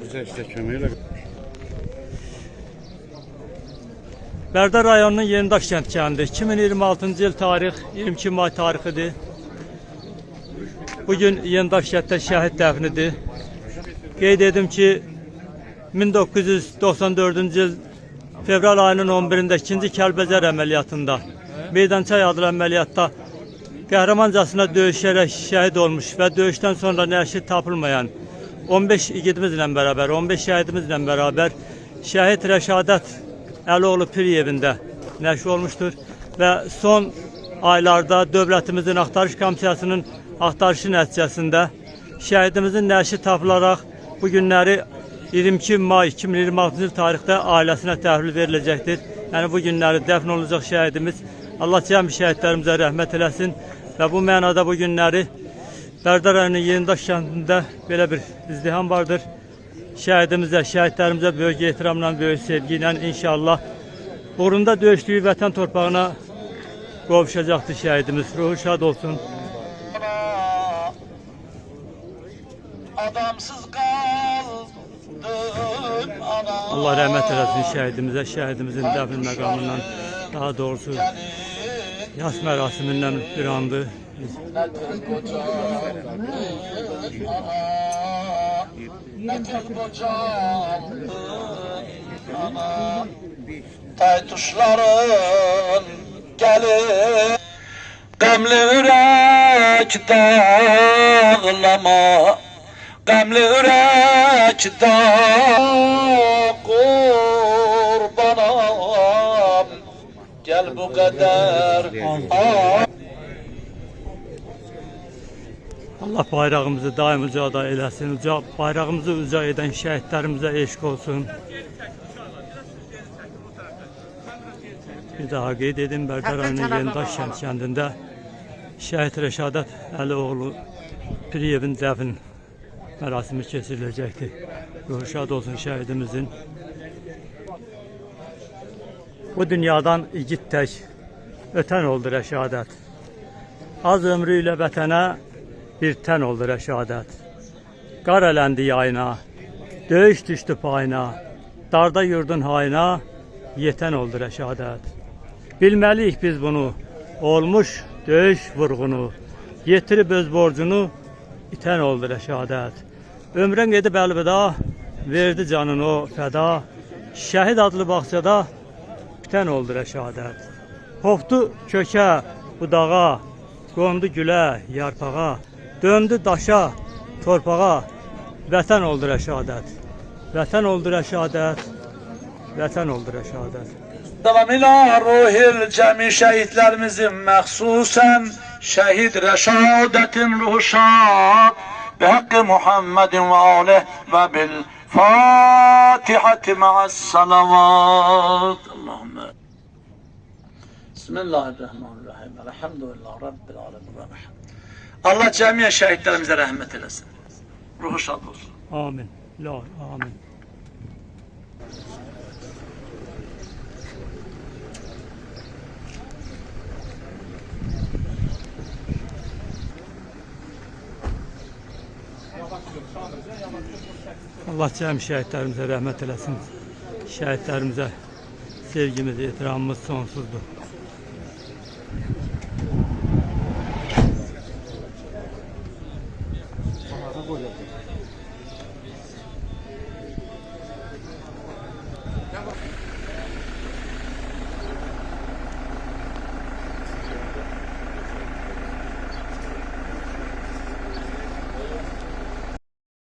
Bize işte kömürle. Bərdər rayonunun Yenidaş kəndi. 2026-cı il tarix 22 may tarixidir. Bugün Yenidaş kənddə şəhid dəfnidir. Qeyd edim ki 1994-cü il fevral ayının 11-də 2-ci Kəlbəcər əməliyyatında Meydançay adlı əməliyyatda qəhrəmancasına döyüşərək şəhid olmuş və döyüşdən sonra nəşi tapılmayan 15 igidimizlə bərabər, 15 şəhidimizlə bərabər şəhid Rəşadət Əloğlu Piriyevində nəşi olmuşdur və son aylarda dövlətimizin axtarış komissiyasının axtarışı nəticəsində şəhidimizin nəşi tapılaraq bu günləri 22 may 2026 il tarixdə ailəsinə təhvil veriləcəkdir. Yəni bu günləri dəfn olacaq şəhidimiz. Allah cəmi şəhidlərimizə rəhmət eləsin və bu mənada bu günləri Bərdər rayonunun Yenidaş kəndində belə bir izdiham vardır. Şəhidimizə, şəhidlərimizə böyük ehtiramla, böyük sevgi ilə inşallah uğrunda döyüşdüyü vətən torpağına qovuşacaqdır şəhidimiz. Ruhu şad olsun. Adamsız kaldım ana. Allah rəhmət eləsin şəhidimizə, şəhidimizin dəfn məqamından, daha doğrusu yas mərasimindən bir andı. Nedir koca ana, nedir koca ana. Taytuşların gelin, qəmli ürək dağlama. Qəmli ürək qurbanam, gəl bu qədər. Allah bayrağımızı daim ucada eləsin, bayrağımızı uca edən şəhidlərimizə eşq olsun. Bir daha qeyd edin, Bərdər rayonunun Yenidaş kəndində şəhid Rəşadət Əloğlu Piriyevin dəfn mərasimi keçiriləcəkdir. Ruhu şad olsun şəhidimizin. Bu dünyadan igid tək ötən oldu Rəşadət. Az ömrü ilə vətənə bir tən oldu Rəşadət. Qar ələndi yayına, döyüş düşdü payına, darda yurdun hayına, yetən oldu Rəşadət. Bilməliyik biz bunu, olmuş döyüş vurğunu, yetirib öz borcunu, itən oldu Rəşadət. Ömrən gedib əlvida, verdi canını o fəda, şəhid adlı bağçada bitən oldu Rəşadət. Hopdu kökə, budağa, qondu gülə, yarpağa, döndü daşa, torpağa, vətən oldu Rəşadət. Vətən oldu Rəşadət, vətən oldu Rəşadət. Davam ilə ruhil cəmi şəhidlərimizin məxsusən şəhid Rəşadətin ruhu şad bi haqqı Muhammedin və alih və bil Fatihati ma'as-salavat. Allahümme. Bismillahirrahmanirrahim. Elhamdülillah Rabbil alemin. Allah cəmiyə şəhidlərimizə rəhmət eləsin. Ruhu şad olsun. Amin. La, amin. Allah cəmi şəhidlərimizə rəhmət eləsin. Şəhidlərimizə sevgimiz, ehtiramımız sonsuzdur.